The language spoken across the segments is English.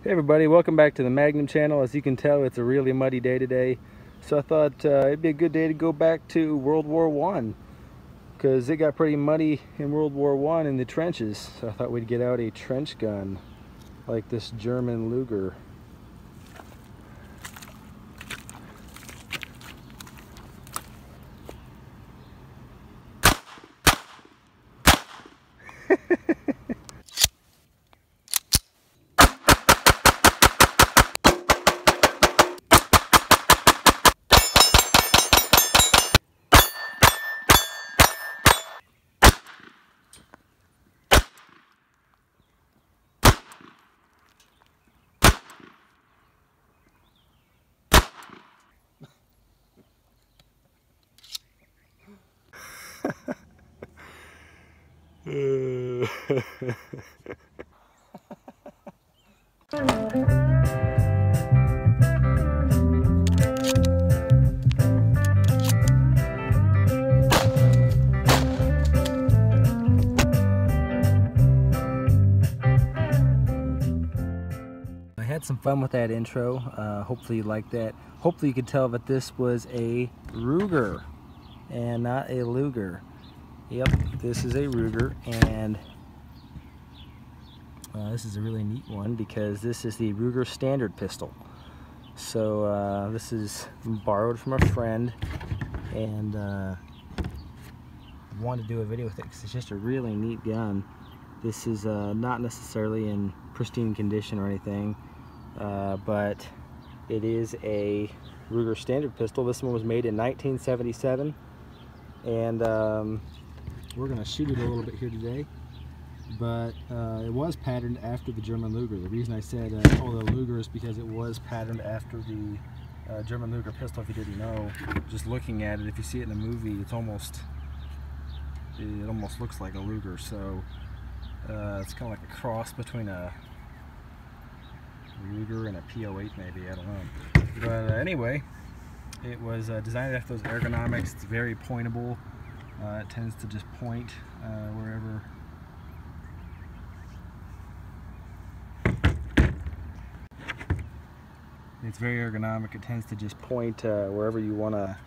Hey everybody, welcome back to the Magnum channel. As you can tell, it's a really muddy day today, so I thought it'd be a good day to go back to World War I, because it got pretty muddy in World War I in the trenches. So I thought we'd get out a trench gun like this German Luger. I had some fun with that intro. Hopefully you liked that. Hopefully you could tell that this was a Ruger and not a Luger. Yep, this is a Ruger, and this is a really neat one because this is the Ruger standard pistol. So this is borrowed from a friend, and I wanted to do a video with it because it's just a really neat gun. This is not necessarily in pristine condition or anything, but it is a Ruger standard pistol. This one was made in 1977, and we're going to shoot it a little bit here today. But it was patterned after the German Luger. The reason I said oh, the Luger is because it was patterned after the German Luger pistol. If you didn't know, just looking at it, if you see it in the movie, it almost looks like a Luger. So it's kind of like a cross between a Luger and a P08 maybe, I don't know. But anyway, it was designed after those ergonomics. It's very pointable. It tends to just point wherever. It's very ergonomic. It tends to just point wherever you want to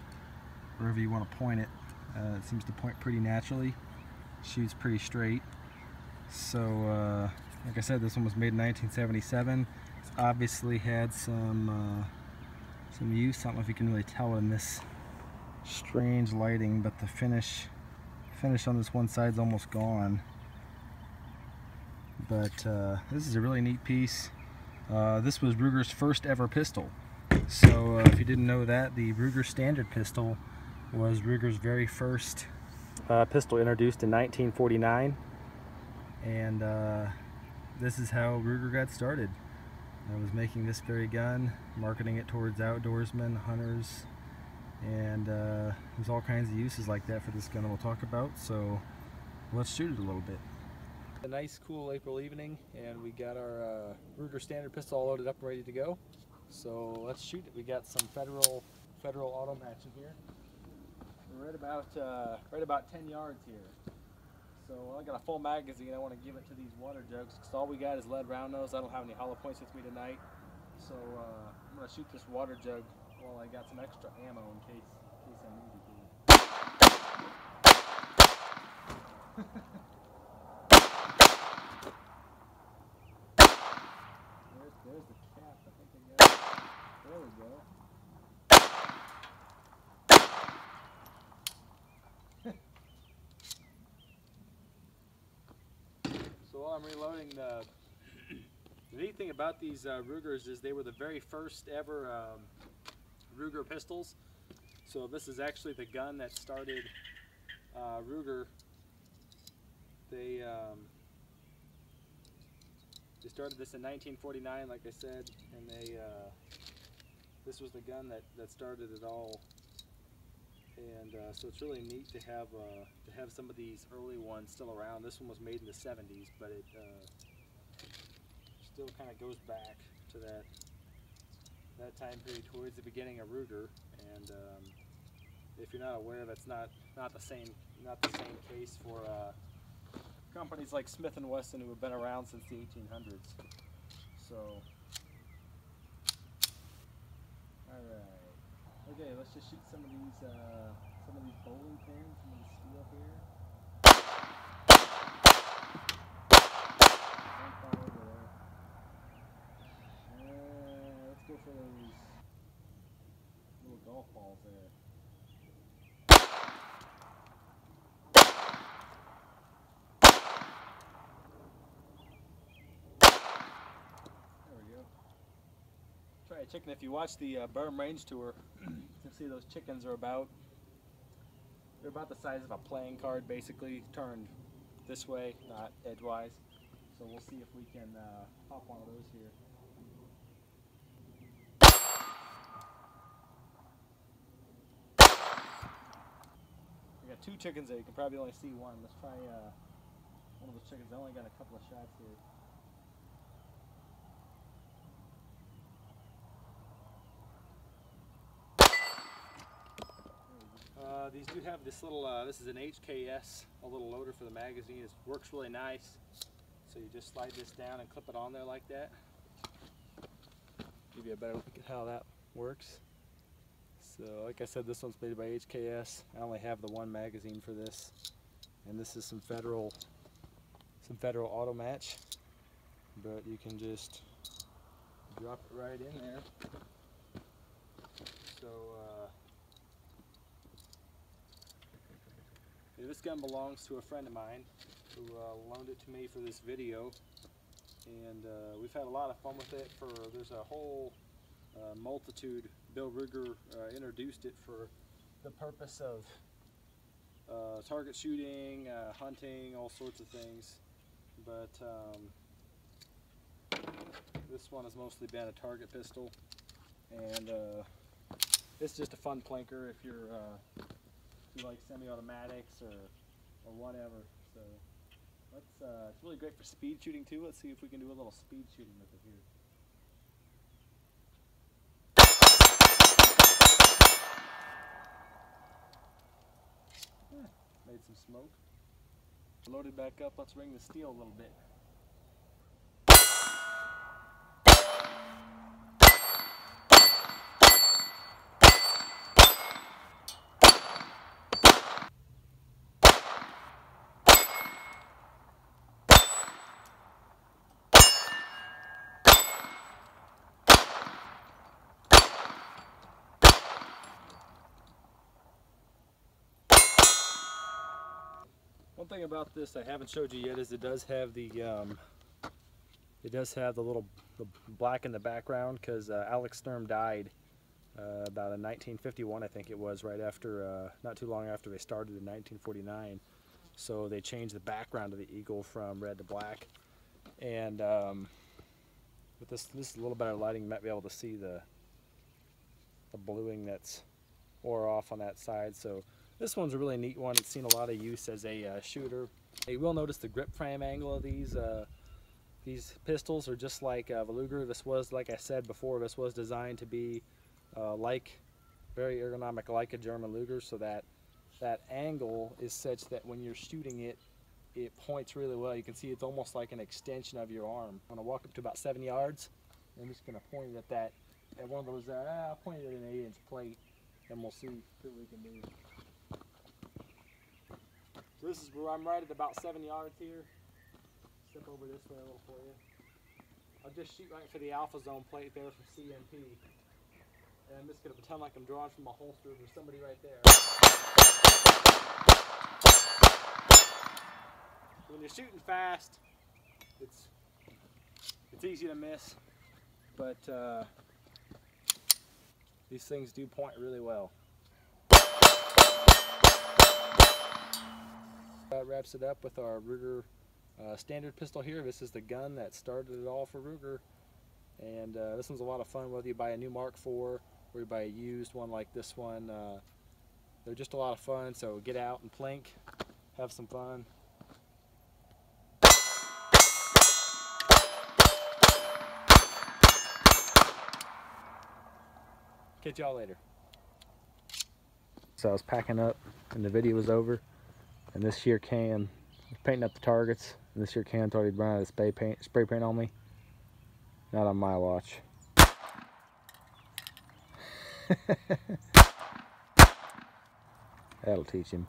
point it. It seems to point pretty naturally. Shoots pretty straight. So, like I said, this one was made in 1977. It's obviously had some use. I don't know if you can really tell in this strange lighting, but the finish on this one side is almost gone. But this is a really neat piece. This was Ruger's first ever pistol. So if you didn't know that, the Ruger standard pistol was Ruger's very first pistol, introduced in 1949. And this is how Ruger got started. I was making this very gun, marketing it towards outdoorsmen, hunters, and there's all kinds of uses like that for this gun that we'll talk about. So let's shoot it a little bit. A nice cool April evening, and we got our Ruger standard pistol all loaded up and ready to go. So let's shoot it. We got some federal auto matching here. We're right about 10 yards here. So I got a full magazine. I want to give it to these water jugs because all we got is lead round nose. I don't have any hollow points with me tonight. So I'm gonna shoot this water jug while I got some extra ammo in case I need it. There's the cap. I think I got it. There we go. So while I'm reloading, the neat thing about these Rugers is they were the very first ever Ruger pistols. So this is actually the gun that started Ruger. They started this in 1949, like I said, and this was the gun that started it all. And so it's really neat to have some of these early ones still around. This one was made in the 70s, but it still kind of goes back to that time period towards the beginning of Ruger. And if you're not aware, that's not the same case for companies like Smith & Wesson, who have been around since the 1800s. So Okay, let's just shoot some of these bowling pins, some of the steel here. Don't fall over there. Let's go for those little golf balls there. There we go. Try a chicken. If you watch the Burm Range Tour, you'll see those chickens are they're about the size of a playing card, basically turned this way, not edgewise. So we'll see if we can pop one of those here. I got 2 chickens there. You can probably only see one. Let's try one of those chickens. I only got a couple of shots here. These do have this little, this is an HKS, a little loader for the magazine. It works really nice. So you just slide this down and clip it on there like that. Give you a better look at how that works. So like I said, this one's made by HKS. I only have the one magazine for this. And this is some Federal auto match. But you can just drop it right in there. So this gun belongs to a friend of mine who loaned it to me for this video, and we've had a lot of fun with it. There's a whole multitude. Bill Ruger introduced it for the purpose of target shooting, hunting, all sorts of things, but this one has mostly been a target pistol, and it's just a fun plinker if you like semi-automatics or whatever. So it's really great for speed shooting too. Let's see if we can do a little speed shooting with it here. Made some smoke. Loaded back up. Let's ring the steel a little bit. One thing about this I haven't showed you yet is it does have the little black in the background, because Alex Sturm died about in 1951, I think it was, right after, not too long after they started in 1949. So they changed the background of the Eagle from red to black, and with this a little better lighting, you might be able to see the bluing that's wore off on that side. So this one's a really neat one. It's seen a lot of use as a shooter. You will notice the grip frame angle of these pistols are just like the Luger. This was, like I said before, this was designed to be very ergonomic, like a German Luger, so that angle is such that when you're shooting it, it points really well. You can see it's almost like an extension of your arm. I'm going to walk up to about 7 yards. I'm just going to point it at one of those. I'll point it at an 8-inch plate, and we'll see what we can do. So this is where I'm right at about 7 yards here. Step over this way a little for you. I'll just shoot right for the alpha zone plate there for CMP. And I'm just going to pretend like I'm drawing from a holster. There's somebody right there. When you're shooting fast, it's easy to miss, but these things do point really well. That wraps it up with our Ruger standard pistol here. This is the gun that started it all for Ruger, and this one's a lot of fun, whether you buy a new Mark IV or you buy a used one like this one. They're just a lot of fun, so get out and plink, have some fun. Catch y'all later. So I was packing up and the video was over, and this here can, I was painting up the targets, and this here can thought he'd run out of spray paint on me. Not on my watch. That'll teach him.